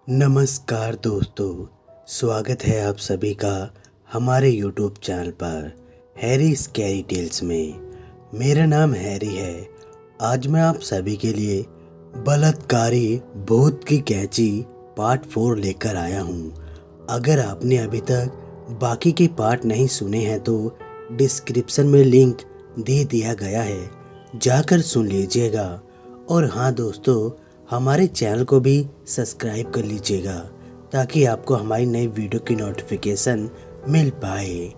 नमस्कार दोस्तों, स्वागत है आप सभी का हमारे YouTube चैनल पर हैरी स्कैरी टेल्स में। मेरा नाम हैरी है। आज मैं आप सभी के लिए बलात्कारी भूत की कैंची पार्ट 4 लेकर आया हूँ। अगर आपने अभी तक बाकी के पार्ट नहीं सुने हैं तो डिस्क्रिप्शन में लिंक दे दिया गया है, जाकर सुन लीजिएगा। और हाँ दोस्तों, हमारे चैनल को भी सब्सक्राइब कर लीजिएगा ताकि आपको हमारी नई वीडियो की नोटिफिकेशन मिल पाए।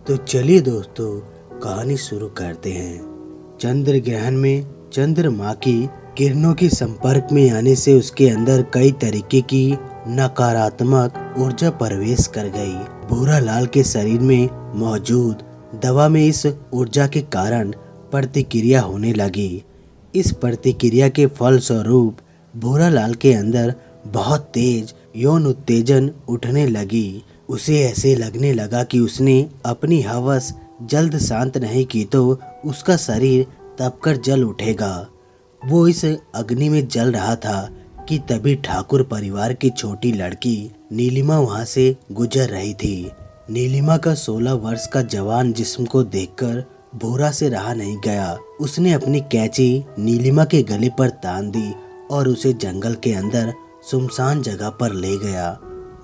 तो चलिए दोस्तों, कहानी शुरू करते हैं। चंद्र ग्रहण में चंद्रमा की किरणों के संपर्क में आने से उसके अंदर कई तरीके की नकारात्मक ऊर्जा प्रवेश कर गई। भूरा लाल के शरीर में मौजूद दवा में इस ऊर्जा के कारण प्रतिक्रिया होने लगी। इस प्रतिक्रिया के फलस्वरूप भूरा लाल के अंदर बहुत तेज यौन उत्तेजन उठने लगी। उसे ऐसे लगने लगा कि उसने अपनी हवस जल्द शांत नहीं की तो उसका शरीर तपकर जल उठेगा। वो इस अग्नि में जल रहा था कि तभी ठाकुर परिवार की छोटी लड़की नीलिमा वहां से गुजर रही थी। नीलिमा का 16 वर्ष का जवान जिस्म को देखकर भूरा से रहा नहीं गया। उसने अपनी कैंची नीलिमा के गले पर तान दी और उसे जंगल के अंदर सुनसान जगह पर ले गया।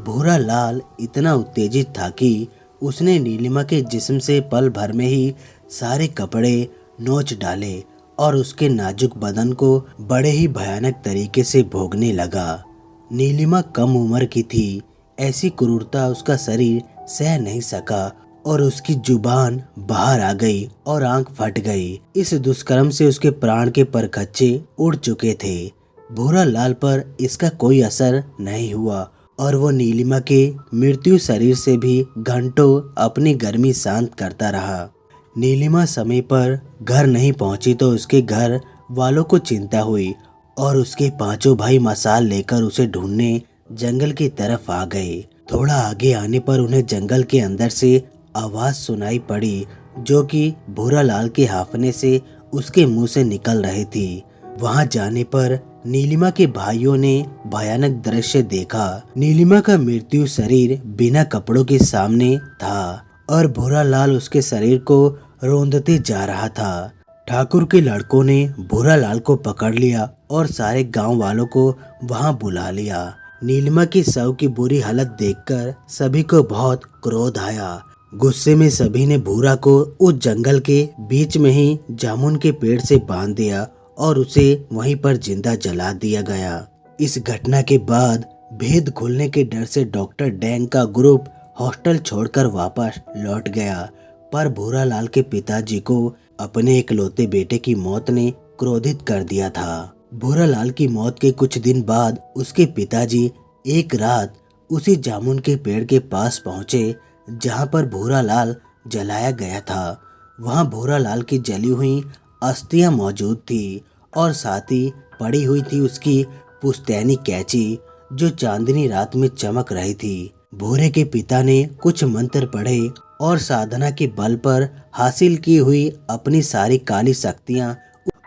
भूरा लाल इतना उत्तेजित था कि उसने नीलिमा के जिस्म से पल भर में ही सारे कपड़े नोच डाले और उसके नाजुक बदन को बड़े ही भयानक तरीके से भोगने लगा। नीलिमा कम उम्र की थी, ऐसी क्रूरता उसका शरीर सह नहीं सका और उसकी जुबान बाहर आ गई और आंख फट गई। इस दुष्कर्म से उसके प्राण के परखच्चे उड़ चुके थे। भूरा लाल पर इसका कोई असर नहीं हुआ और वो नीलिमा के मृत्यु शरीर से भी घंटों अपनी गर्मी शांत करता रहा। नीलिमा समय पर घर नहीं पहुंची तो उसके घर वालों को चिंता हुई और उसके पांचों भाई मशाल लेकर उसे ढूंढने जंगल की तरफ आ गए। थोड़ा आगे आने पर उन्हें जंगल के अंदर से आवाज सुनाई पड़ी जो कि भूरा लाल के हाफने से उसके मुंह से निकल रही थी। वहां जाने पर नीलिमा के भाइयों ने भयानक दृश्य देखा। नीलिमा का मृत्यु शरीर बिना कपड़ों के सामने था और भूरा लाल उसके शरीर को रौंदते जा रहा था। ठाकुर के लड़कों ने भूरा लाल को पकड़ लिया और सारे गांव वालों को वहां बुला लिया। नीलिमा की शव की बुरी हालत देखकर सभी को बहुत क्रोध आया। गुस्से में सभी ने भूरा को उस जंगल के बीच में ही जामुन के पेड़ से बांध दिया और उसे वहीं पर जिंदा जला दिया गया। इस घटना के बाद भेद खुलने के डर से डॉक्टर डैंग का ग्रुप हॉस्टल छोड़कर वापस लौट गया, पर भूरा लाल के पिताजी को अपने इकलौते बेटे की मौत ने क्रोधित कर दिया था। भूरा लाल की मौत के कुछ दिन बाद उसके पिताजी एक रात उसी जामुन के पेड़ के पास पहुंचे जहां पर भूरा लाल जलाया गया था। वहां भूरा लाल की जली हुई अस्थियां मौजूद थी और साथ ही पड़ी हुई थी उसकी पुश्तैनी कैंची जो चांदनी रात में चमक रही थी। भूरे के पिता ने कुछ मंत्र पढ़े और साधना के बल पर हासिल की हुई अपनी सारी काली शक्तियां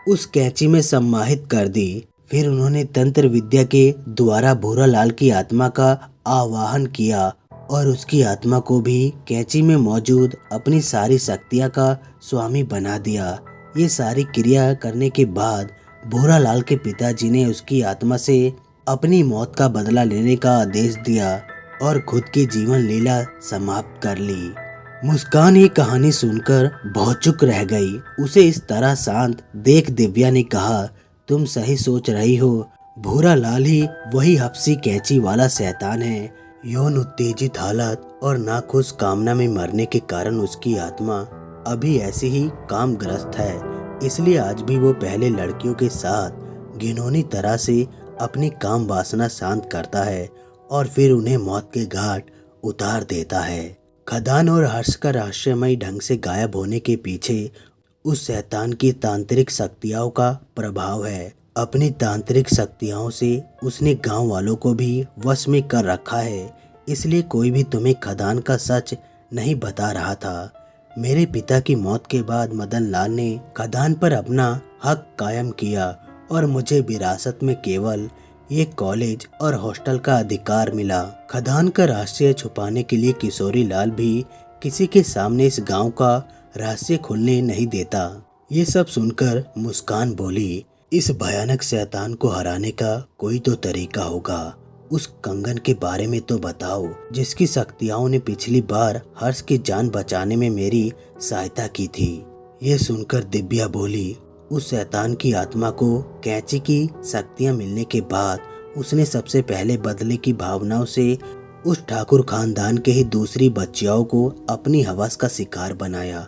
उस कैंची में सम्माहित कर दी। फिर उन्होंने तंत्र विद्या के द्वारा भूरा लाल की आत्मा का आवाहन किया और उसकी आत्मा को भी कैंची में मौजूद अपनी सारी शक्तियां का स्वामी बना दिया। ये सारी क्रिया करने के बाद भूरा लाल के पिताजी ने उसकी आत्मा से अपनी मौत का बदला लेने का आदेश दिया और खुद की जीवन लीला समाप्त कर ली। मुस्कान ये कहानी सुनकर भौचुक रह गई। उसे इस तरह शांत देख दिव्या ने कहा, तुम सही सोच रही हो, भूरा लाल ही वही हफ्सी कैंची वाला शैतान है। यौन उत्तेजित हालत और नाखुश कामना में मरने के कारण उसकी आत्मा अभी ऐसे ही कामग्रस्त है। इसलिए आज भी वो पहले लड़कियों के साथ घिनौनी तरह से अपनी काम वासना शांत करता है और फिर उन्हें मौत के घाट उतार देता है। खदान और हर्ष का रहस्यमयी ढंग से गायब होने के पीछे उस शैतान की तांत्रिक शक्तियों का प्रभाव है। अपनी तांत्रिक शक्तियों से उसने गांव वालों को भी वश में कर रखा है। इसलिए कोई भी तुम्हें खदान का सच नहीं बता रहा था। मेरे पिता की मौत के बाद मदन लाल ने खदान पर अपना हक कायम किया और मुझे विरासत में केवल ये कॉलेज और हॉस्टल का अधिकार मिला। खदान का रहस्य छुपाने के लिए किशोरी लाल भी किसी के सामने इस गांव का रहस्य खुलने नहीं देता। ये सब सुनकर मुस्कान बोली, इस भयानक शैतान को हराने का कोई तो तरीका होगा। उस कंगन के बारे में तो बताओ जिसकी शक्तियों ने पिछली बार हर्ष की जान बचाने में मेरी सहायता की थी। ये सुनकर दिव्या बोली, उस शैतान की आत्मा को कैंची की शक्तियां मिलने के बाद उसने सबसे पहले बदले की भावनाओं से उस ठाकुर खानदान के ही दूसरी बच्चियों को अपनी हवस का शिकार बनाया।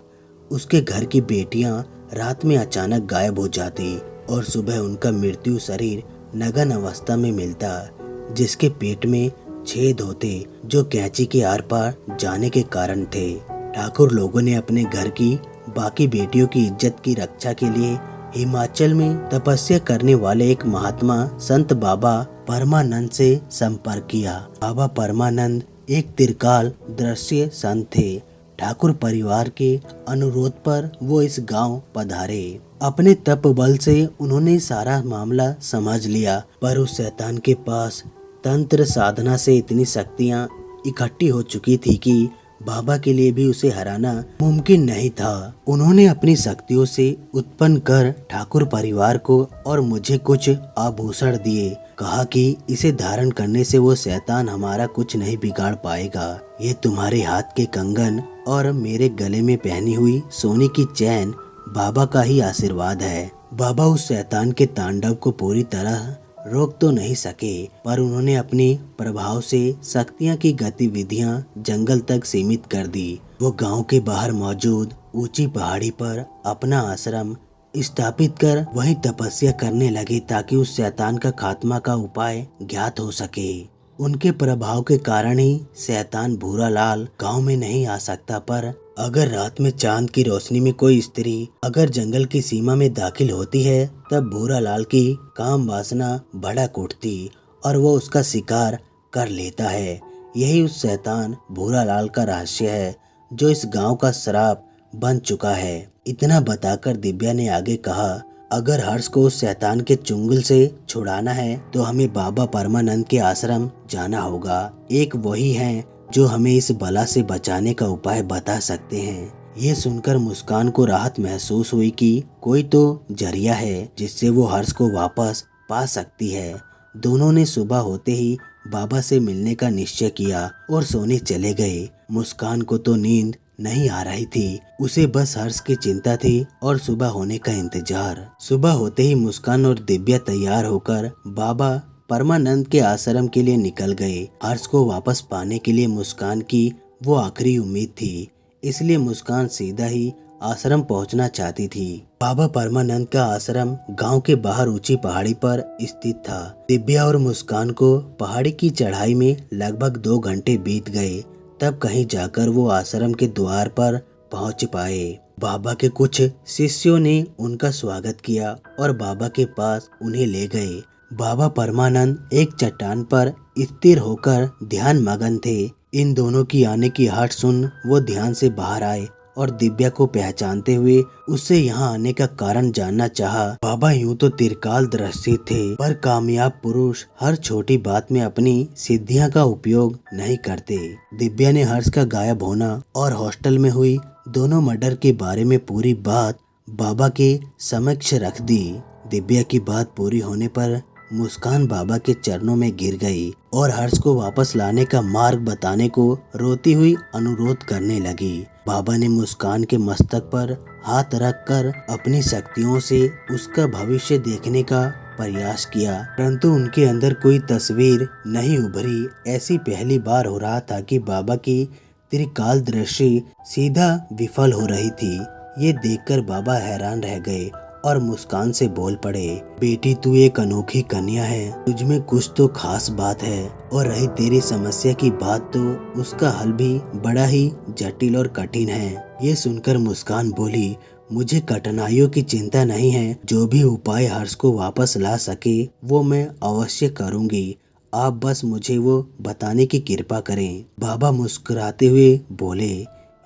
उसके घर की बेटियां रात में अचानक गायब हो जाती और सुबह उनका मृत्यु शरीर नग्न अवस्था में मिलता, जिसके पेट में छेद होते जो कैंची के आर पार जाने के कारण थे। ठाकुर लोगों ने अपने घर की बाकी बेटियों की इज्जत की रक्षा के लिए हिमाचल में तपस्या करने वाले एक महात्मा संत बाबा परमानंद से संपर्क किया। बाबा परमानंद एक त्रिकाल दृश्य संत थे। ठाकुर परिवार के अनुरोध पर वो इस गांव पधारे। अपने तप बल से उन्होंने सारा मामला समझ लिया, पर उस शैतान के पास तंत्र साधना से इतनी शक्तियां इकट्ठी हो चुकी थी कि बाबा के लिए भी उसे हराना मुमकिन नहीं था। उन्होंने अपनी शक्तियों से उत्पन्न कर ठाकुर परिवार को और मुझे कुछ आभूषण दिए। कहा कि इसे धारण करने से वो शैतान हमारा कुछ नहीं बिगाड़ पाएगा। ये तुम्हारे हाथ के कंगन और मेरे गले में पहनी हुई सोने की चैन बाबा का ही आशीर्वाद है। बाबा उस शैतान के तांडव को पूरी तरह रोक तो नहीं सके, पर उन्होंने अपने प्रभाव से शक्तियां की गतिविधियां जंगल तक सीमित कर दी। वो गांव के बाहर मौजूद ऊंची पहाड़ी पर अपना आश्रम स्थापित कर वहीं तपस्या करने लगे ताकि उस शैतान का खात्मा का उपाय ज्ञात हो सके। उनके प्रभाव के कारण ही शैतान भूरा लाल गाँव में नहीं आ सकता, पर अगर रात में चांद की रोशनी में कोई स्त्री अगर जंगल की सीमा में दाखिल होती है तब भूरा लाल की काम वासना भड़क उठती और वो उसका शिकार कर लेता है। यही उस शैतान भूरा लाल का रहस्य है जो इस गांव का श्राप बन चुका है। इतना बताकर दिव्या ने आगे कहा, अगर हर्ष को उस शैतान के चुंगल से छुड़ाना है तो हमें बाबा परमानंद के आश्रम जाना होगा। एक वही हैं जो हमें इस बला से बचाने का उपाय बता सकते हैं। ये सुनकर मुस्कान को राहत महसूस हुई कि कोई तो जरिया है जिससे वो हर्ष को वापस पा सकती है। दोनों ने सुबह होते ही बाबा से मिलने का निश्चय किया और सोने चले गए। मुस्कान को तो नींद नहीं आ रही थी, उसे बस हर्ष की चिंता थी और सुबह होने का इंतजार। सुबह होते ही मुस्कान और दिव्या तैयार होकर बाबा परमानंद के आश्रम के लिए निकल गए। हर्ष को वापस पाने के लिए मुस्कान की वो आखिरी उम्मीद थी, इसलिए मुस्कान सीधा ही आश्रम पहुंचना चाहती थी। बाबा परमानंद का आश्रम गांव के बाहर ऊंची पहाड़ी पर स्थित था। दिव्या और मुस्कान को पहाड़ी की चढ़ाई में लगभग 2 घंटे बीत गए, तब कहीं जाकर वो आश्रम के द्वार पर पहुंच पाए। बाबा के कुछ शिष्यों ने उनका स्वागत किया और बाबा के पास उन्हें ले गए। बाबा परमानंद एक चट्टान पर स्थिर होकर ध्यान मगन थे। इन दोनों की आने की हट सुन वो ध्यान से बाहर आए और दिव्या को पहचानते हुए उससे यहाँ आने का कारण जानना चाहा। बाबा यूं तो त्रिकाल दृष्टि थे, पर कामयाब पुरुष हर छोटी बात में अपनी सिद्धियां का उपयोग नहीं करते। दिव्या ने हर्ष का गायब होना और हॉस्टल में हुई दोनों मर्डर के बारे में पूरी बात बाबा के समक्ष रख दी। दिव्या की बात पूरी होने पर मुस्कान बाबा के चरणों में गिर गई और हर्ष को वापस लाने का मार्ग बताने को रोती हुई अनुरोध करने लगी। बाबा ने मुस्कान के मस्तक पर हाथ रखकर अपनी शक्तियों से उसका भविष्य देखने का प्रयास किया, परंतु उनके अंदर कोई तस्वीर नहीं उभरी। ऐसी पहली बार हो रहा था कि बाबा की त्रिकाल दृष्टि सीधा विफल हो रही थी। ये देखकर बाबा हैरान रह गए और मुस्कान से बोल पड़े, बेटी तू एक अनोखी कन्या है, तुझमें कुछ तो खास बात है, और रही तेरी समस्या की बात तो उसका हल भी बड़ा ही जटिल और कठिन है। ये सुनकर मुस्कान बोली, मुझे कठिनाइयों की चिंता नहीं है, जो भी उपाय हर्ष को वापस ला सके वो मैं अवश्य करूँगी, आप बस मुझे वो बताने की कृपा करें। बाबा मुस्कुराते हुए बोले,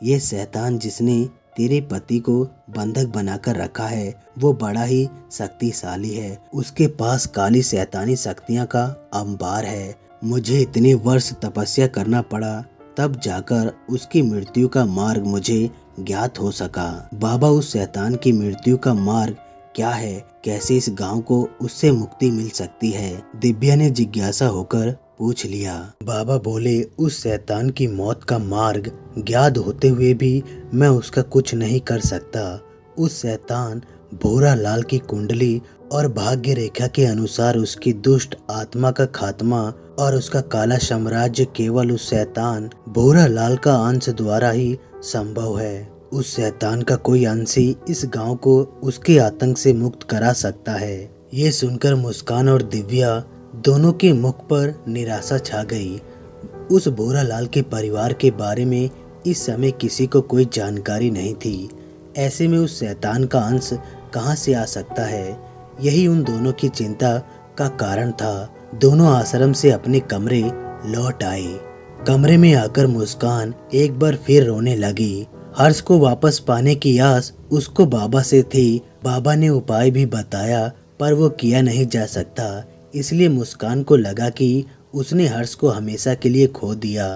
ये शैतान जिसने तेरे पति को बंधक बनाकर रखा है वो बड़ा ही शक्तिशाली है। उसके पास काली शैतानी शक्तियाँ का अंबार है। मुझे इतने वर्ष तपस्या करना पड़ा, तब जाकर उसकी मृत्यु का मार्ग मुझे ज्ञात हो सका। बाबा, उस शैतान की मृत्यु का मार्ग क्या है? कैसे इस गांव को उससे मुक्ति मिल सकती है? दिव्या ने जिज्ञासा होकर पूछ लिया। बाबा बोले, उस शैतान की मौत का मार्ग ज्ञात होते हुए भी मैं उसका कुछ नहीं कर सकता। उस शैतान भूरा लाल की कुंडली और भाग्य रेखा के अनुसार उसकी दुष्ट आत्मा का खात्मा और उसका काला साम्राज्य केवल उस शैतान भूरा लाल का अंश द्वारा ही संभव है। उस शैतान का कोई अंश ही इस गांव को उसके आतंक से मुक्त करा सकता है। ये सुनकर मुस्कान और दिव्या दोनों के मुख पर निराशा छा गई। उस भूरा लाल के परिवार के बारे में इस समय किसी को कोई जानकारी नहीं थी। ऐसे में उस शैतान का अंश कहां से आ सकता है? यही उन दोनों की चिंता का कारण था। दोनों आश्रम से अपने कमरे लौट आए। कमरे में आकर मुस्कान एक बार फिर रोने लगी। हर्ष को वापस पाने की आस उसको बाबा से थी। बाबा ने उपाय भी बताया पर वो किया नहीं जा सकता। इसलिए मुस्कान को लगा कि उसने हर्ष को हमेशा के लिए खो दिया।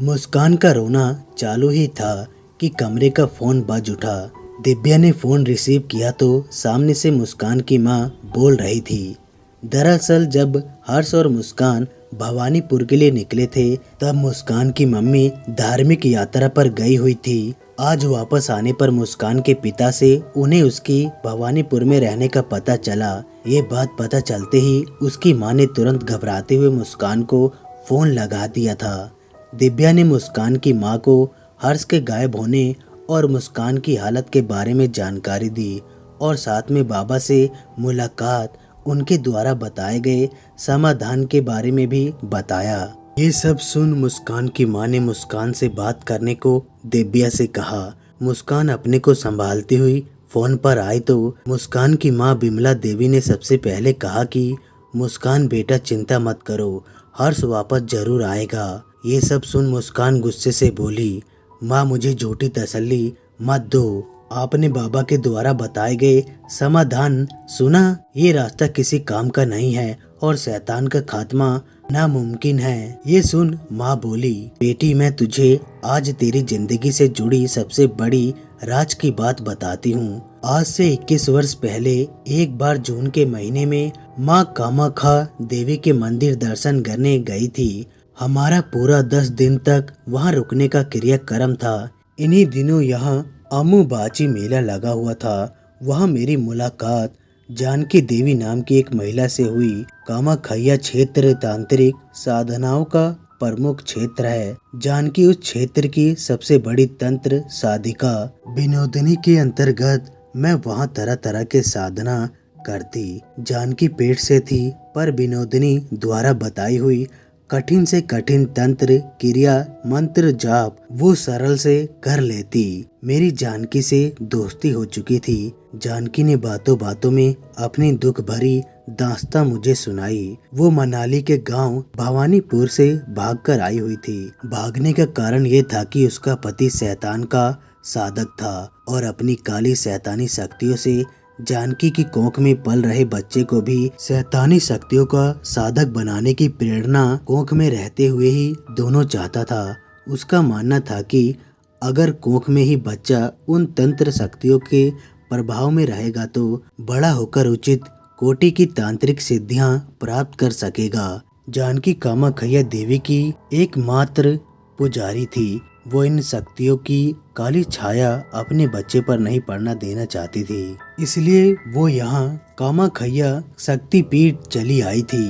मुस्कान का रोना चालू ही था कि कमरे का फोन बज उठा। दिव्या ने फोन रिसीव किया तो सामने से मुस्कान की माँ बोल रही थी। दरअसल जब हर्ष और मुस्कान भवानीपुर के लिए निकले थे तब मुस्कान की मम्मी धार्मिक यात्रा पर गई हुई थी। आज वापस आने पर मुस्कान के पिता से उन्हें उसकी भवानीपुर में रहने का पता चला। ये बात पता चलते ही उसकी मां ने तुरंत घबराते हुए मुस्कान को फोन लगा दिया था। दिव्या ने मुस्कान की मां को हर्ष के गायब होने और मुस्कान की हालत के बारे में जानकारी दी और साथ में बाबा से मुलाकात, उनके द्वारा बताए गए समाधान के बारे में भी बताया। ये सब सुन मुस्कान की मां ने मुस्कान से बात करने को दिव्या से कहा। मुस्कान अपने को संभालती हुई फोन पर आई तो मुस्कान की मां बिमला देवी ने सबसे पहले कहा कि मुस्कान बेटा चिंता मत करो, हर्ष वापस जरूर आएगा। ये सब सुन मुस्कान गुस्से से बोली, माँ मुझे झूठी तसल्ली मत दो। आपने बाबा के द्वारा बताए गए समाधान सुना? ये रास्ता किसी काम का नहीं है और शैतान का खात्मा नामुमकिन है। ये सुन माँ बोली, बेटी मैं तुझे आज तेरी जिंदगी से जुड़ी सबसे बड़ी राज की बात बताती हूँ। आज से 21 वर्ष पहले एक बार जून के महीने में माँ कामाख्या देवी के मंदिर दर्शन करने गई थी। हमारा पूरा 10 दिन तक वहाँ रुकने का क्रियाक्रम था। इन्हीं दिनों यहाँ अम्बुबाची मेला लगा हुआ था। वहाँ मेरी मुलाकात जानकी देवी नाम की एक महिला से हुई। कामाख्या क्षेत्र तांत्रिक साधनाओं का प्रमुख क्षेत्र है। जानकी उस क्षेत्र की सबसे बड़ी तंत्र साधिका विनोदिनी के अंतर्गत मैं वहाँ तरह तरह के साधना करती। जानकी पेट से थी पर विनोदिनी द्वारा बताई हुई कठिन से कठिन तंत्र क्रिया मंत्र जाप वो सरल से कर लेती। मेरी जानकी से दोस्ती हो चुकी थी। जानकी ने बातों बातों में अपनी दुख भरी दास्तां मुझे सुनाई। वो मनाली के गांव भवानीपुर से भागकर आई हुई थी। भागने का कारण ये था कि उसका पति शैतान का साधक था और अपनी काली शैतानी शक्तियों से जानकी की कोख में पल रहे बच्चे को भी शैतानी शक्तियों का साधक बनाने की प्रेरणा कोख में रहते हुए ही दोनों चाहता था। उसका मानना था कि अगर कोख में ही बच्चा उन तंत्र शक्तियों के प्रभाव में रहेगा तो बड़ा होकर उचित कोटि की तांत्रिक सिद्धियां प्राप्त कर सकेगा। जानकी कामाख्या देवी की एकमात्र पुजारी थी। वो इन शक्तियों की काली छाया अपने बच्चे पर नहीं पड़ना देना चाहती थी। इसलिए वो यहाँ कामाख्या शक्तिपीठ चली आई थी।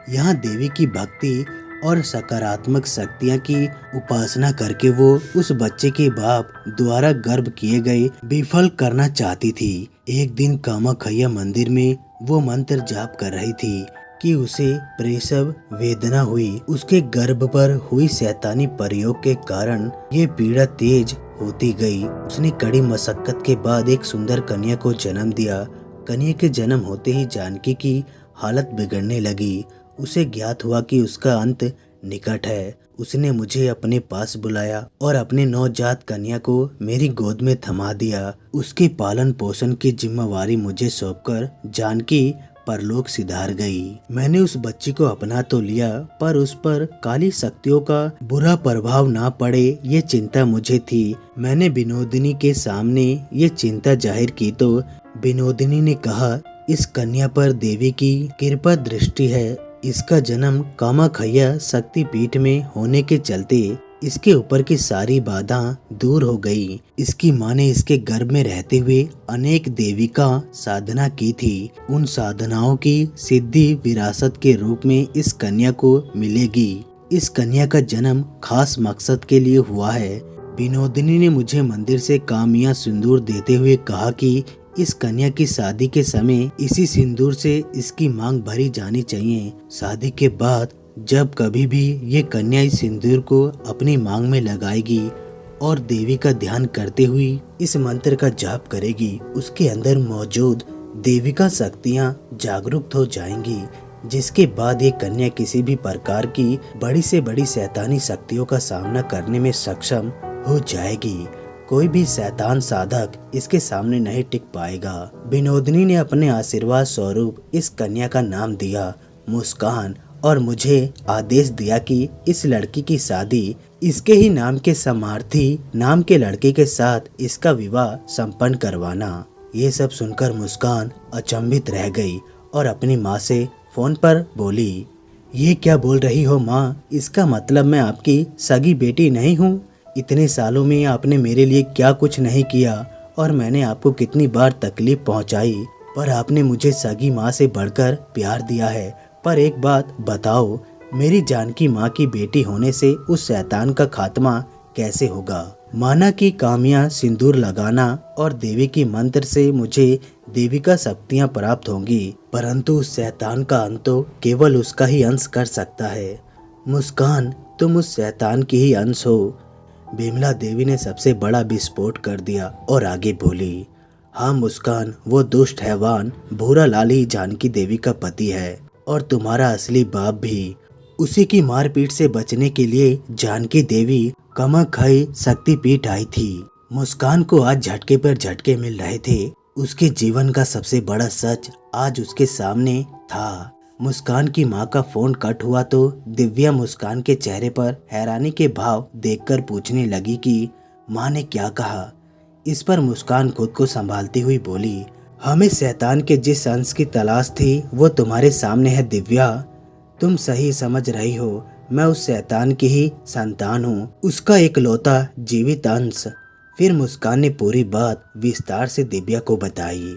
यहाँ देवी की भक्ति और सकारात्मक शक्तियाँ की उपासना करके वो उस बच्चे के बाप द्वारा गर्भ किए गए विफल करना चाहती थी। एक दिन कामाख्या मंदिर में वो मंत्र जाप कर रही थी कि उसे प्रसव वेदना हुई। उसके गर्भ पर हुई शैतानी प्रयोग के कारण ये पीड़ा तेज होती गई। उसने कड़ी मशक्कत के बाद एक सुंदर कन्या को जन्म दिया। कन्या के जन्म होते ही जानकी की हालत बिगड़ने लगी। उसे ज्ञात हुआ कि उसका अंत निकट है। उसने मुझे अपने पास बुलाया और अपने नवजात कन्या को मेरी गोद में थमा दिया। उसके पालन पोषण की जिम्मेवारी मुझे सौंपकर जानकी परलोक सिधार गई। मैंने उस बच्ची को अपना तो लिया, पर उस पर काली शक्तियों का बुरा प्रभाव ना पड़े ये चिंता मुझे थी। मैंने विनोदिनी के सामने ये चिंता जाहिर की तो विनोदिनी ने कहा, इस कन्या पर देवी की कृपा दृष्टि है। इसका जन्म कामाख्या शक्तिपीठ में होने के चलते इसके ऊपर की सारी बाधा दूर हो गई। इसकी माँ ने इसके गर्भ में रहते हुए अनेक देवी का साधना की थी। उन साधनाओं की सिद्धि विरासत के रूप में इस कन्या को मिलेगी। इस कन्या का जन्म खास मकसद के लिए हुआ है। विनोदिनी ने मुझे मंदिर से कामिया सिंदूर देते हुए कहा कि इस कन्या की शादी के समय इसी सिंदूर से इसकी मांग भरी जानी चाहिए। शादी के बाद जब कभी भी ये कन्या इस सिंदूर को अपनी मांग में लगाएगी और देवी का ध्यान करते हुए इस मंत्र का जाप करेगी, उसके अंदर मौजूद देवी का शक्तियाँ जागरूक हो जाएंगी, जिसके बाद ये कन्या किसी भी प्रकार की बड़ी से बड़ी शैतानी शक्तियों का सामना करने में सक्षम हो जाएगी। कोई भी शैतान साधक इसके सामने नहीं टिक पाएगा। विनोदिनी ने अपने आशीर्वाद स्वरूप इस कन्या का नाम दिया मुस्कान और मुझे आदेश दिया कि इस लड़की की शादी इसके ही नाम के समार्थी नाम के लड़के के साथ इसका विवाह संपन्न करवाना। ये सब सुनकर मुस्कान अचंभित रह गई और अपनी माँ से फोन पर बोली, ये क्या बोल रही हो माँ? इसका मतलब मैं आपकी सगी बेटी नहीं हूँ? इतने सालों में आपने मेरे लिए क्या कुछ नहीं किया और मैंने आपको कितनी बार तकलीफ पहुँचाई, पर आपने मुझे सगी माँ से बढ़कर प्यार दिया है। पर एक बात बताओ, मेरी जानकी माँ की बेटी होने से उस शैतान का खात्मा कैसे होगा? माना कि कामिया सिंदूर लगाना और देवी की मंत्र से मुझे देवी का शक्तियाँ प्राप्त होंगी, परंतु उस शैतान का अंत तो केवल उसका ही अंश कर सकता है। मुस्कान, तुम उस शैतान की ही अंश हो। बिमला देवी ने सबसे बड़ा विस्फोट कर दिया और आगे बोली, हाँ मुस्कान, वो दुष्ट हैवान भूरा लाल ही जानकी देवी का पति है और तुम्हारा असली बाप भी। उसी की मारपीट से बचने के लिए जानकी देवी कामाख्या शक्तिपीठ आई थी। मुस्कान को आज झटके पर झटके मिल रहे थे। उसके जीवन का सबसे बड़ा सच आज उसके सामने था। मुस्कान की माँ का फोन कट हुआ तो दिव्या मुस्कान के चेहरे पर हैरानी के भाव देखकर पूछने लगी कि माँ ने क्या कहा। इस पर मुस्कान खुद को संभालती हुई बोली, हमें शैतान के जिस अंश की तलाश थी वो तुम्हारे सामने है दिव्या। तुम सही समझ रही हो, मैं उस शैतान की ही संतान हूँ, उसका इकलौता जीवित अंश। फिर मुस्कान ने पूरी बात विस्तार से दिव्या को बताई।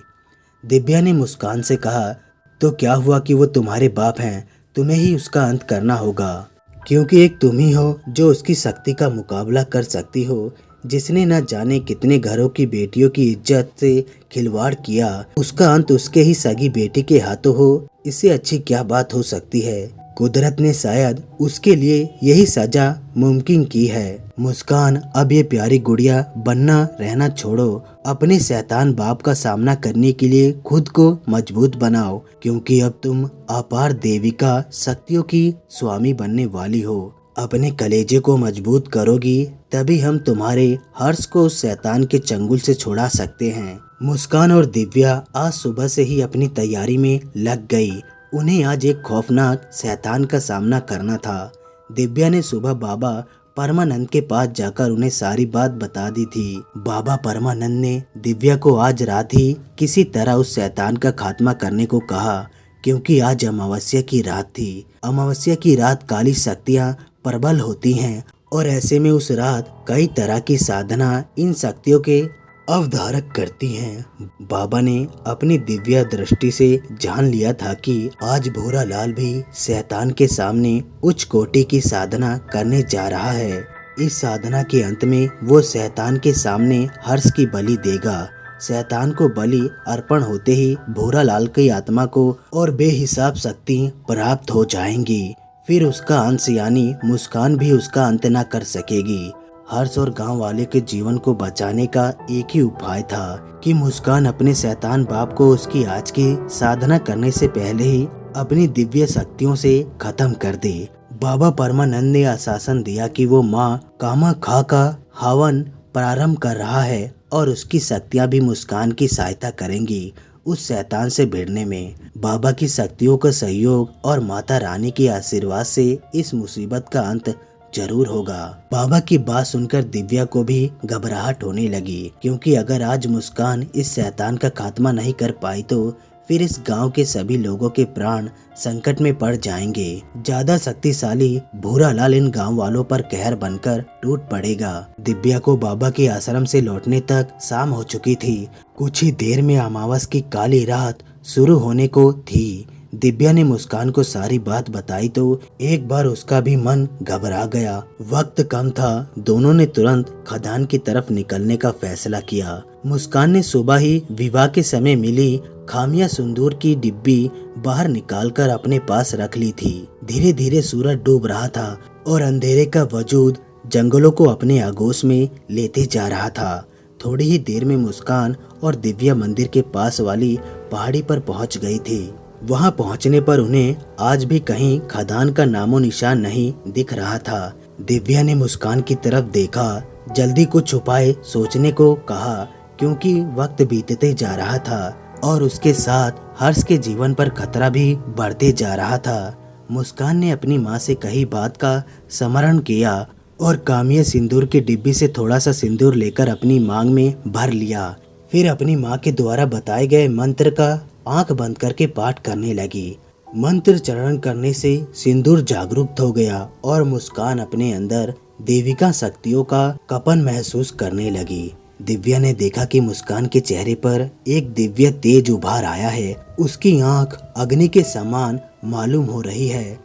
दिव्या ने मुस्कान से कहा, तो क्या हुआ कि वो तुम्हारे बाप हैं, तुम्हें ही उसका अंत करना होगा, क्योंकि एक तुम ही हो जो उसकी शक्ति का मुकाबला कर सकती हो। जिसने न जाने कितने घरों की बेटियों की इज्जत से खिलवाड़ किया, उसका अंत उसके ही सगी बेटी के हाथों हो, इससे अच्छी क्या बात हो सकती है। कुदरत ने शायद उसके लिए यही सजा मुमकिन की है। मुस्कान, अब ये प्यारी गुड़िया बनना रहना छोड़ो, अपने शैतान बाप का सामना करने के लिए खुद को मजबूत बनाओ, क्योंकि अब तुम अपार देविका शक्तियों की स्वामी बनने वाली हो। अपने कलेजे को मजबूत करोगी तभी हम तुम्हारे हर्ष को उस शैतान के चंगुल से छुड़ा सकते हैं। मुस्कान और दिव्या आज सुबह से ही अपनी तैयारी में लग गई। उन्हें आज एक खौफनाक शैतान का सामना करना था। दिव्या ने सुबह बाबा परमानंद के पास जाकर उन्हें सारी बात बता दी थी। बाबा परमानंद ने दिव्या को आज रात ही किसी तरह उस शैतान का खात्मा करने को कहा, क्योंकि आज अमावस्या की रात थी। अमावस्या की रात काली शक्तियाँ प्रबल होती हैं और ऐसे में उस रात कई तरह की साधना इन शक्तियों के अवधारक करती हैं। बाबा ने अपनी दिव्य दृष्टि से जान लिया था कि आज भूरा लाल भी शैतान के सामने उच्च कोटि की साधना करने जा रहा है। इस साधना के अंत में वो शैतान के सामने हर्ष की बलि देगा। शैतान को बलि अर्पण होते ही भूरा लाल की आत्मा को और बेहिसाब शक्ति प्राप्त हो जाएंगी। फिर उसका अंश यानी मुस्कान भी उसका अंत न कर सकेगी। हर्ष और गांव वाले के जीवन को बचाने का एक ही उपाय था कि मुस्कान अपने शैतान बाप को उसकी आज की साधना करने से पहले ही अपनी दिव्य शक्तियों से खत्म कर दे। बाबा परमानंद ने आश्वासन दिया कि वो माँ कामाख्या का हवन प्रारंभ कर रहा है और उसकी शक्तियाँ भी मुस्कान की सहायता करेंगी उस शैतान से भिड़ने में। बाबा की शक्तियों का सहयोग और माता रानी के आशीर्वाद से इस मुसीबत का अंत जरूर होगा। बाबा की बात सुनकर दिव्या को भी घबराहट होने लगी, क्योंकि अगर आज मुस्कान इस शैतान का खात्मा नहीं कर पाई तो फिर इस गांव के सभी लोगों के प्राण संकट में पड़ जाएंगे। ज्यादा शक्तिशाली भूरा लाल इन गांव वालों पर कहर बनकर टूट पड़ेगा। दिव्या को बाबा के आश्रम से लौटने तक शाम हो चुकी थी। कुछ ही देर में अमावस की काली रात शुरू होने को थी। दिव्या ने मुस्कान को सारी बात बताई तो एक बार उसका भी मन घबरा गया। वक्त कम था, दोनों ने तुरंत खदान की तरफ निकलने का फैसला किया। मुस्कान ने सुबह ही विवाह के समय मिली खामिया सिंदूर की डिब्बी बाहर निकालकर अपने पास रख ली थी। धीरे धीरे सूरज डूब रहा था और अंधेरे का वजूद जंगलों को अपने आगोश में लेते जा रहा था। थोड़ी ही देर में मुस्कान और दिव्या मंदिर के पास वाली पहाड़ी पर पहुंच गई थी। वहां पहुंचने पर उन्हें आज भी कहीं खदान का नामो निशान नहीं दिख रहा था। दिव्या ने मुस्कान की तरफ देखा, जल्दी कुछ उपाय सोचने को कहा, क्योंकि वक्त बीतते जा रहा था और उसके साथ हर्ष के जीवन पर खतरा भी बढ़ते जा रहा था। मुस्कान ने अपनी माँ से कही बात का स्मरण किया और कामिया सिंदूर की डिब्बी से थोड़ा सा सिंदूर लेकर अपनी मांग में भर लिया। फिर अपनी माँ के द्वारा बताए गए मंत्र का आंख बंद करके पाठ करने लगी। मंत्र चरण करने से सिंदूर जागरूक हो गया और मुस्कान अपने अंदर देविका शक्तियों का कंपन महसूस करने लगी। दिव्या ने देखा कि मुस्कान के चेहरे पर एक दिव्य तेज उभार आया है। उसकी आंख अग्नि के समान मालूम हो रही है।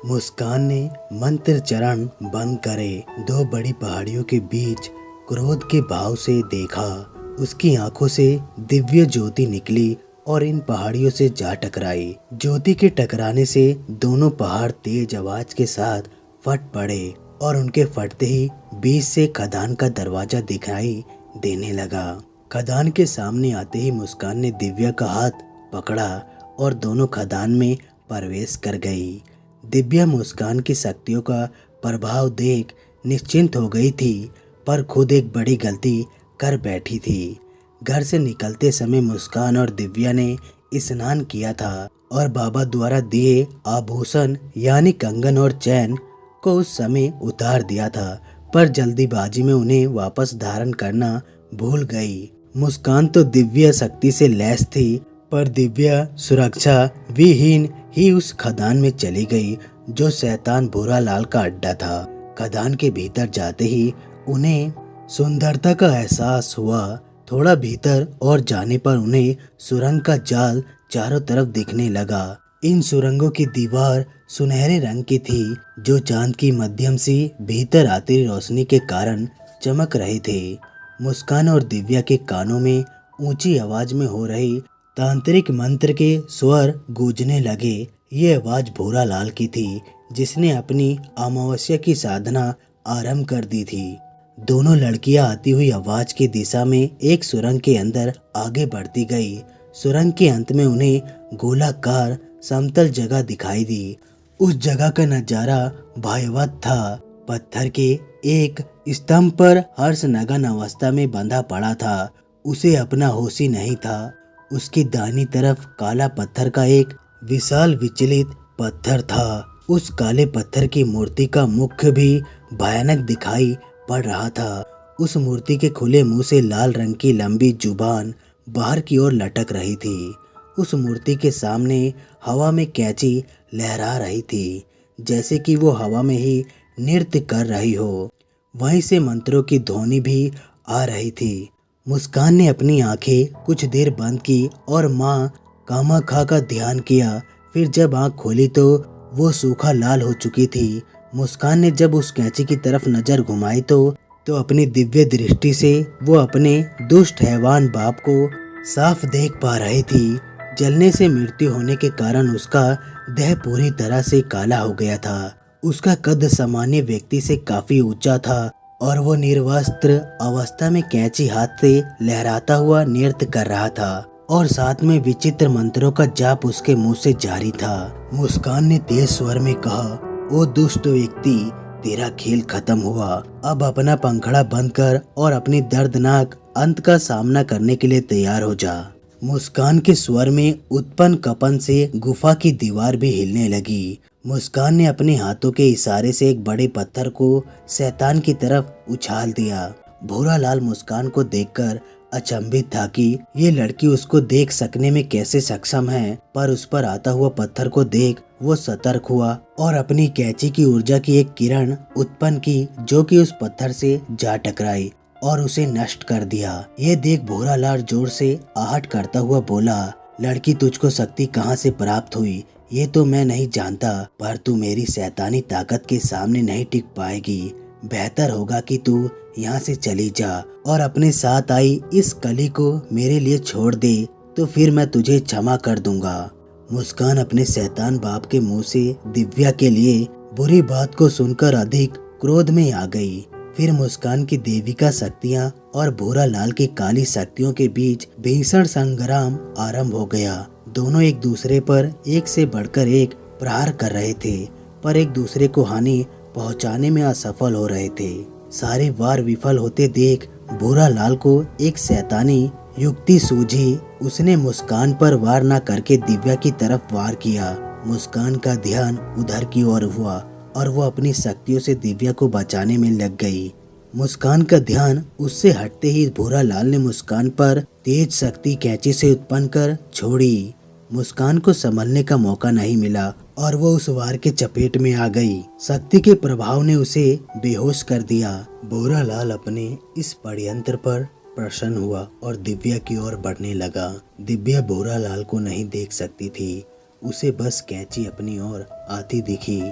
मुस्कान ने मंत्र चरण बंद करे दो बड़ी पहाड़ियों के बीच क्रोध के भाव से देखा। उसकी आंखों से दिव्य ज्योति निकली और इन पहाड़ियों से जा टकराई। ज्योति के टकराने से दोनों पहाड़ तेज आवाज के साथ फट पड़े और उनके फटते ही बीच से खदान का दरवाजा दिखाई देने लगा। खदान के सामने आते ही मुस्कान ने दिव्या का हाथ पकड़ा और दोनों खदान में प्रवेश कर गई। दिव्या मुस्कान की शक्तियों का प्रभाव देख निश्चिंत हो गई थी, पर खुद एक बड़ी गलती कर बैठी थी। घर से निकलते समय मुस्कान और दिव्या ने स्नान किया था और बाबा द्वारा दिए आभूषण यानी कंगन और चैन को उस समय उतार दिया था, पर जल्दीबाजी में उन्हें वापस धारण करना भूल गई। मुस्कान तो दिव्य शक्ति से लैस थी, पर दिव्या सुरक्षा विहीन ही उस खदान में चली गई जो शैतान भूरा लाल का अड्डा था। खदान के भीतर जाते ही उन्हें सुंदरता का एहसास हुआ। थोड़ा भीतर और जाने पर उन्हें सुरंग का जाल चारों तरफ दिखने लगा। इन सुरंगों की दीवार सुनहरे रंग की थी, जो चांद की मध्यम सी भीतर आती रोशनी के कारण चमक रहे थे। मुस्कान और दिव्या के कानों में ऊंची आवाज में हो रही तांत्रिक मंत्र के स्वर गूंजने लगे। ये आवाज भूरा लाल की थी, जिसने अपनी अमावस्या की साधना आरंभ कर दी थी। दोनों लड़कियां आती हुई आवाज की दिशा में एक सुरंग के अंदर आगे बढ़ती गई। सुरंग के अंत में उन्हें गोलाकार समतल जगह दिखाई दी। उस जगह का नजारा भयावह था। पत्थर के एक स्तंभ पर हर्ष नग्न अवस्था में बंधा पड़ा था। उसे अपना होश ही नहीं था। उसकी दाहिनी तरफ काला पत्थर का एक विशाल विचलित पत्थर था। उस काले पत्थर की मूर्ति का मुख भी भयानक दिखाई पड़ रहा था। उस मूर्ति के खुले मुंह से लाल रंग की लंबी जुबान बाहर की ओर लटक रही थी। उस मूर्ति के सामने हवा में कैंची लहरा रही थी, जैसे कि वो हवा में ही नृत्य कर रही हो। वहीं से मंत्रों की ध्वनि भी आ रही थी। मुस्कान ने अपनी आंखें कुछ देर बंद की और माँ कामाख्या का ध्यान किया। फिर जब आंख खोली तो वो सूखा लाल हो चुकी थी। मुस्कान ने जब उस कैंची की तरफ नजर घुमाई तो अपनी दिव्य दृष्टि से वो अपने दुष्ट हैवान बाप को साफ देख पा रही थी। जलने से मृत्यु होने के कारण उसका देह पूरी तरह से काला हो गया था। उसका कद सामान्य व्यक्ति से काफी ऊंचा था और वो निर्वस्त्र अवस्था में कैंची हाथ से लहराता हुआ नृत्य कर रहा था और साथ में विचित्र मंत्रों का जाप उसके मुंह से जारी था। मुस्कान ने तेज स्वर में कहा, ओ दुष्ट व्यक्ति, तेरा खेल खत्म हुआ। अब अपना पंखड़ा बंद कर और अपनी दर्दनाक अंत का सामना करने के लिए तैयार हो जा। मुस्कान के स्वर में उत्पन्न कंपन से गुफा की दीवार भी हिलने लगी। मुस्कान ने अपने हाथों के इशारे से एक बड़े पत्थर को शैतान की तरफ उछाल दिया। भूरा लाल मुस्कान को देखकर अचंभित था कि ये लड़की उसको देख सकने में कैसे सक्षम है, पर उस पर आता हुआ पत्थर को देख वो सतर्क हुआ और अपनी कैंची की ऊर्जा की एक किरण उत्पन्न की जो कि उस पत्थर से जा टकराई और उसे नष्ट कर दिया। ये देख भूरा लाल जोर से आहट करता हुआ बोला, लड़की, तुझको शक्ति कहाँ से प्राप्त हुई ये तो मैं नहीं जानता, पर तू मेरी शैतानी ताकत के सामने नहीं टिक पाएगी। बेहतर होगा कि तू यहाँ से चली जा और अपने साथ आई इस कली को मेरे लिए छोड़ दे, तो फिर मैं तुझे क्षमा कर दूंगा। मुस्कान अपने शैतान बाप के मुंह से दिव्या के लिए बुरी बात को सुनकर अधिक क्रोध में आ गई। फिर मुस्कान की देविका शक्तियाँ और भूरा लाल की काली शक्तियों के बीच भीषण संग्राम आरंभ हो गया। दोनों एक दूसरे पर एक से बढ़कर एक प्रहार कर रहे थे, पर एक दूसरे को हानि पहुंचाने में असफल हो रहे थे। सारे वार विफल होते देख भूरा लाल को एक शैतानी युक्ति सूझी। उसने मुस्कान पर वार न करके दिव्या की तरफ वार किया। मुस्कान का ध्यान उधर की ओर हुआ और वो अपनी शक्तियों से दिव्या को बचाने में लग गई। मुस्कान का ध्यान उससे हटते ही भूरा लाल ने मुस्कान पर तेज शक्ति कैंची से उत्पन्न कर छोड़ी। मुस्कान को संभलने का मौका नहीं मिला और वो उस वार के चपेट में आ गई। शक्ति के प्रभाव ने उसे बेहोश कर दिया। भूरा लाल अपने इस षड्यंत्र पर प्रसन्न हुआ और दिव्या की ओर बढ़ने लगा। दिव्या भूरा लाल को नहीं देख सकती थी, उसे बस कैंची अपनी ओर आती दिखी।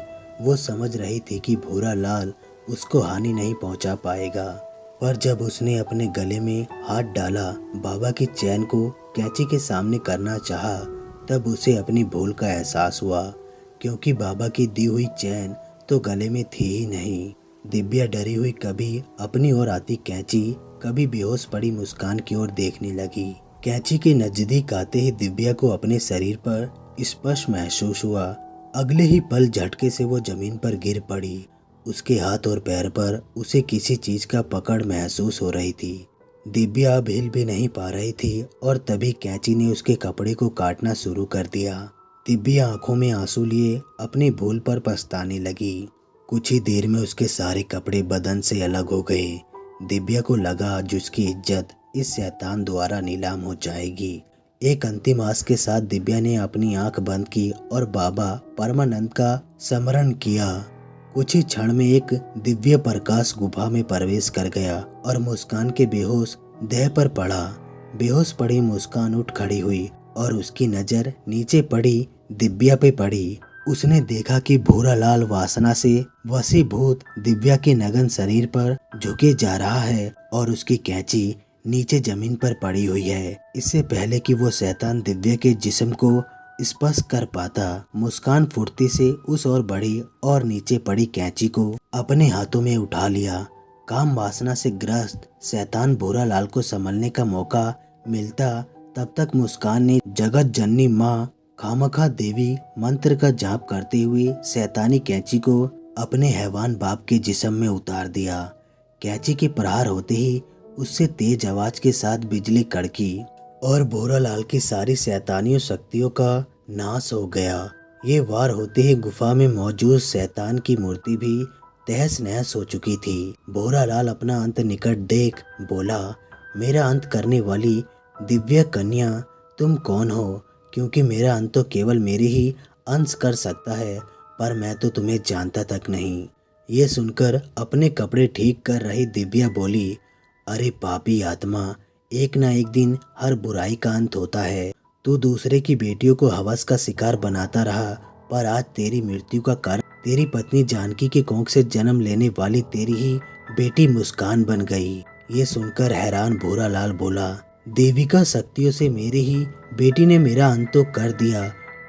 वो समझ रही थी कि भूरा लाल उसको हानि नहीं पहुंचा पाएगा, पर जब उसने अपने गले में हाथ डाला, बाबा की चैन को कैंची के सामने करना चाहा, तब उसे अपनी भूल का एहसास हुआ, क्योंकि बाबा की दी हुई चैन तो गले में थी ही नहीं। दिव्या डरी हुई कभी अपनी ओर आती कैंची, कभी बेहोश पड़ी मुस्कान की ओर देखने लगी। कैंची के नजदीक आते ही दिव्या को अपने शरीर पर स्पर्श महसूस हुआ। अगले ही पल झटके से वो जमीन पर गिर पड़ी। उसके हाथ और पैर पर उसे किसी चीज का पकड़ महसूस हो रही थी। दिव्या अब हिल भी नहीं पा रही थी और तभी कैंची ने उसके कपड़े को काटना शुरू कर दिया। दिव्या आंखों में आंसू लिए अपनी भूल पर पछताने लगी। कुछ ही देर में उसके सारे कपड़े बदन से अलग हो गए। दिव्या को लगा आज उसकी इज्जत इस शैतान द्वारा नीलाम हो जाएगी। एक अंतिम आस के साथ दिव्या ने अपनी आंख बंद की और बाबा परमानंद का स्मरण किया। कुछ ही क्षण में एक दिव्य प्रकाश गुफा में प्रवेश कर गया और मुस्कान के बेहोश देह पर पड़ा। बेहोश पड़ी मुस्कान उठ खड़ी हुई और उसकी नजर नीचे पड़ी दिव्या पे पड़ी। उसने देखा कि भूरा लाल वासना से वशीभूत दिव्या के नगन शरीर पर झुके जा रहा है और उसकी कैंची नीचे जमीन पर पड़ी हुई है। इससे पहले कि वो शैतान दिव्या के जिस्म को स्पर्श कर पाता, मुस्कान फुर्ती से उस ओर बढ़ी और नीचे पड़ी कैंची को अपने हाथों में उठा लिया। काम वासना से ग्रस्त शैतान भूरा लाल को संभलने का मौका मिलता, तब तक मुस्कान ने जगत जननी माँ खामखा देवी मंत्र का जाप करते हुए शैतानी कैंची को अपने हैवान बाप के जिस्म में उतार दिया। कैंची के प्रहार होते ही उससे तेज आवाज के साथ बिजली कड़की और भूरा लाल की सारी शैतानी शक्तियों का नाश हो गया। ये वार होते ही गुफा में मौजूद शैतान की मूर्ति भी तहस नहस हो चुकी थी। भूरा लाल अपना अंत निकट देख बोला, मेरा अंत करने वाली दिव्य कन्या तुम कौन हो? क्योंकि मेरा अंत तो केवल मेरे ही अंश कर सकता है, पर मैं तो तुम्हें जानता तक नहीं। ये सुनकर अपने कपड़े ठीक कर रही दिव्या बोली, अरे पापी आत्मा, एक ना एक दिन हर बुराई का अंत होता है। तू दूसरे की बेटियों को हवस का शिकार बनाता रहा, पर आज तेरी मृत्यु का कारण तेरी पत्नी जानकी के कोख से जन्म लेने वाली तेरी ही बेटी मुस्कान बन गई। ये सुनकर हैरान भूरा लाल बोला, देविका शक्तियों से मेरी ही बेटी ने मेरा अंत तो कर दिया,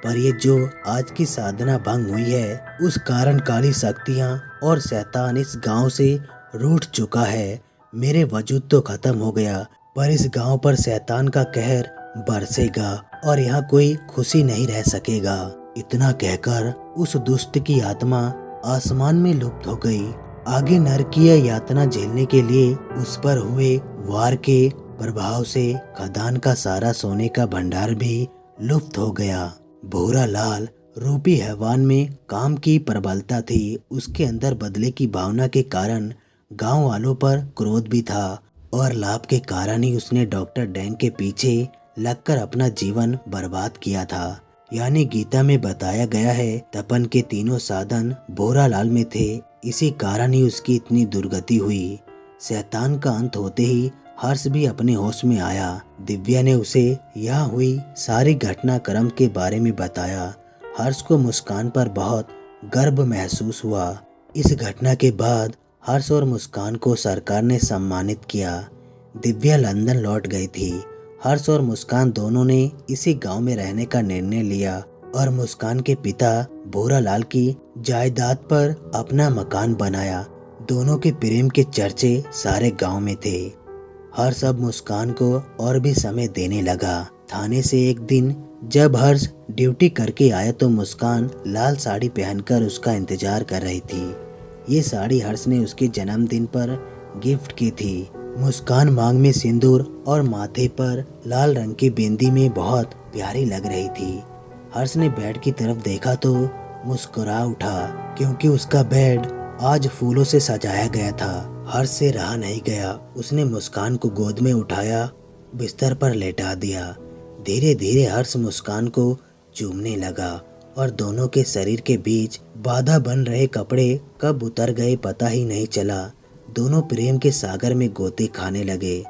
पर ये जो आज की साधना भंग हुई है, उस कारण काली शक्तियाँ और शैतान इस गांव से रूठ चुका है। मेरे वजूद तो खत्म हो गया, पर इस गांव पर शैतान का कहर बरसेगा और यहाँ कोई खुशी नहीं रह सकेगा। इतना कहकर उस दुष्ट की आत्मा आसमान में लुप्त हो गई। आगे नरकीय यातना झेलने के लिए उस पर हुए वार के प्रभाव से खदान का सारा सोने का भंडार भी लुप्त हो गया। भूरा लाल रूपी हैवान में काम की प्रबलता थी। उसके अंदर बदले की भावना के कारण गांव वालों पर क्रोध भी था और लाभ के कारण ही उसने डॉक्टर डैंग के पीछे लगकर अपना जीवन बर्बाद किया था। यानी गीता में बताया गया है तपन के तीनों साधन भूरा लाल में थे, इसी कारण ही उसकी इतनी दुर्गति हुई। शैतान का अंत होते ही हर्ष भी अपने होश में आया। दिव्या ने उसे यहाँ हुई सारी घटनाक्रम के बारे में बताया। हर्ष को मुस्कान पर बहुत गर्व महसूस हुआ। इस घटना के बाद हर्ष और मुस्कान को सरकार ने सम्मानित किया। दिव्या लंदन लौट गई थी। हर्ष और मुस्कान दोनों ने इसी गांव में रहने का निर्णय लिया और मुस्कान के पिता भूरा लाल की जायदाद पर अपना मकान बनाया। दोनों के प्रेम के चर्चे सारे गांव में थे। हर्ष अब मुस्कान को और भी समय देने लगा। थाने से एक दिन जब हर्ष ड्यूटी करके आया तो मुस्कान लाल साड़ी पहनकर उसका इंतजार कर रही थी। ये साड़ी हर्ष ने उसके जन्मदिन पर गिफ्ट की थी। मुस्कान मांग में सिंदूर और माथे पर लाल रंग की बिंदी में बहुत प्यारी लग रही थी। हर्ष ने बेड की तरफ देखा तो मुस्कुरा उठा क्योंकि उसका बेड आज फूलों से सजाया गया था। हर्ष से रहा नहीं गया। उसने मुस्कान को गोद में उठाया, बिस्तर पर लेटा दिया। धीरे धीरे हर्ष मुस्कान को चूमने लगा और दोनों के शरीर के बीच बाधा बन रहे कपड़े कब उतर गए पता ही नहीं चला। दोनों प्रेम के सागर में गोते खाने लगे।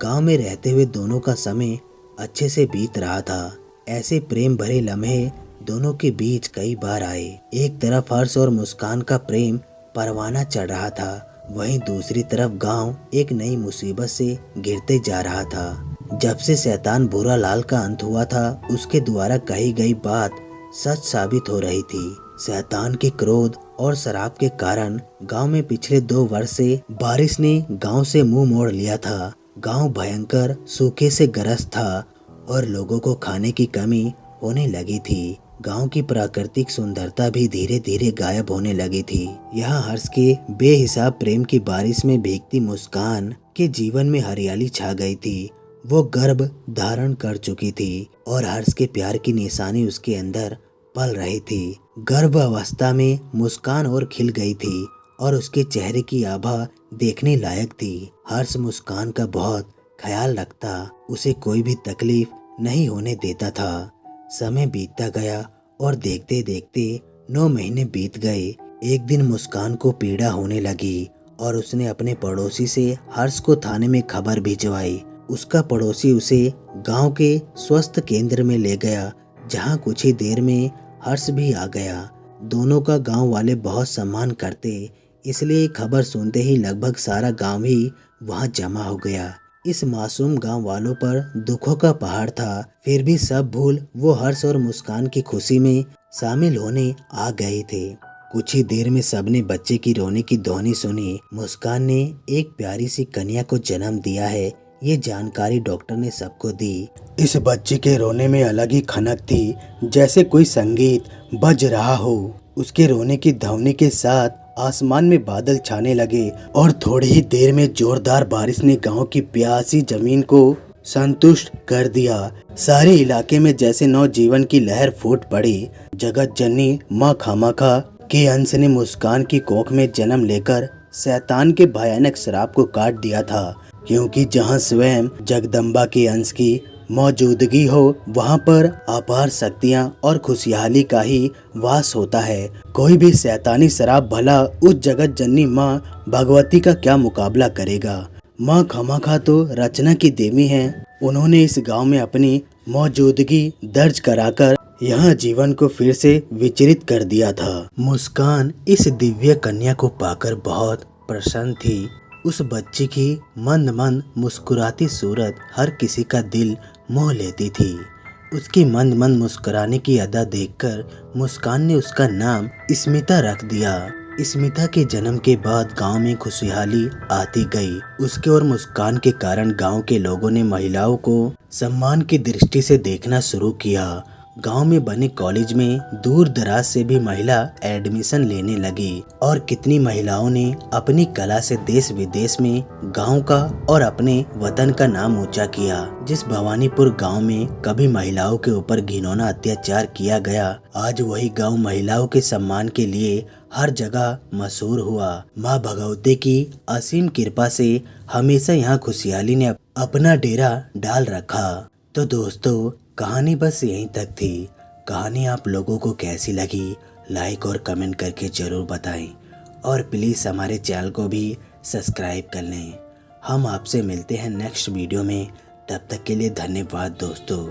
गांव में रहते हुए दोनों का समय अच्छे से बीत रहा था। ऐसे प्रेम भरे लम्हे दोनों के बीच कई बार आए। एक तरफ हर्ष और मुस्कान का प्रेम परवाना चढ़ रहा था, वहीं दूसरी तरफ गांव एक नई मुसीबत से गिरते जा रहा था। जब से शैतान भूरा लाल का अंत हुआ था, उसके द्वारा कही गई बात सच साबित हो रही थी। शैतान के क्रोध और शराब के कारण गांव में पिछले 2 वर्ष से बारिश ने गांव से मुंह मोड़ लिया था। गांव भयंकर सूखे से ग्रस्त था और लोगों को खाने की कमी होने लगी थी। गांव की प्राकृतिक सुंदरता भी धीरे धीरे गायब होने लगी थी। यहाँ हर्ष के बेहिसाब प्रेम की बारिश में भीगती मुस्कान के जीवन में हरियाली छा गई थी। वो गर्भ धारण कर चुकी थी और हर्ष के प्यार की निशानी उसके अंदर पल रही थी। गर्भ अवस्था में मुस्कान और खिल गई थी और उसके चेहरे की आभा देखने लायक थी। हर्ष मुस्कान का बहुत ख्याल रखता, उसे कोई भी तकलीफ नहीं होने देता था। समय बीतता गया और देखते देखते 9 महीने बीत गए। एक दिन मुस्कान को पीड़ा होने लगी और उसने अपने पड़ोसी से हर्ष को थाने में खबर भिजवाई। उसका पड़ोसी उसे गांव के स्वास्थ्य केंद्र में ले गया, जहां कुछ ही देर में हर्ष भी आ गया। दोनों का गांव वाले बहुत सम्मान करते, इसलिए खबर सुनते ही लगभग सारा गांव ही वहां जमा हो गया। इस मासूम गांव वालों पर दुखों का पहाड़ था, फिर भी सब भूल वो हर्ष और मुस्कान की खुशी में शामिल होने आ गए थे। कुछ ही देर में सबने बच्चे की रोने की ध्वनि सुनी। मुस्कान ने एक प्यारी सी कन्या को जन्म दिया है, ये जानकारी डॉक्टर ने सबको दी। इस बच्चे के रोने में अलग ही खनक थी, जैसे कोई संगीत बज रहा हो। उसके रोने की ध्वनि के साथ आसमान में बादल छाने लगे और थोड़ी ही देर में जोरदार बारिश ने गांव की प्यासी जमीन को संतुष्ट कर दिया। सारे इलाके में जैसे नवजीवन की लहर फूट पड़ी। जगत जननी माँ खामाखा के अंश ने मुस्कान की कोख में जन्म लेकर शैतान के भयानक श्राप को काट दिया था, क्योंकि जहाँ स्वयं जगदम्बा के अंश की मौजूदगी हो वहाँ पर अपार शक्तियाँ और खुशहाली का ही वास होता है। कोई भी शैतानी शराब भला उस जगत जननी माँ भगवती का क्या मुकाबला करेगा। माँ खामाखा तो रचना की देवी हैं। उन्होंने इस गांव में अपनी मौजूदगी दर्ज कराकर यहाँ जीवन को फिर से विचरित कर दिया था। मुस्कान इस दिव्य कन्या को पाकर बहुत प्रसन्न थी। उस बच्ची की मंद मंद मुस्कुराती सूरत हर किसी का दिल मोह लेती थी। उसकी मंद मंद मुस्कुराने की अदा देखकर मुस्कान ने उसका नाम स्मिता रख दिया। स्मिता के जन्म के बाद गांव में खुशहाली आती गई। उसके और मुस्कान के कारण गांव के लोगों ने महिलाओं को सम्मान की दृष्टि से देखना शुरू किया। गांव में बने कॉलेज में दूर दराज से भी महिला एडमिशन लेने लगी और कितनी महिलाओं ने अपनी कला से देश विदेश में गांव का और अपने वतन का नाम ऊंचा किया। जिस भवानीपुर गांव में कभी महिलाओं के ऊपर घिनौना अत्याचार किया गया, आज वही गांव महिलाओं के सम्मान के लिए हर जगह मशहूर हुआ। माँ भगवती की असीम कृपा से हमेशा यहाँ खुशहाली ने अपना डेरा डाल रखा। तो दोस्तों, कहानी बस यहीं तक थी। कहानी आप लोगों को कैसी लगी, लाइक और कमेंट करके ज़रूर बताएं और प्लीज़ हमारे चैनल को भी सब्सक्राइब कर लें। हम आपसे मिलते हैं नेक्स्ट वीडियो में। तब तक के लिए धन्यवाद दोस्तों।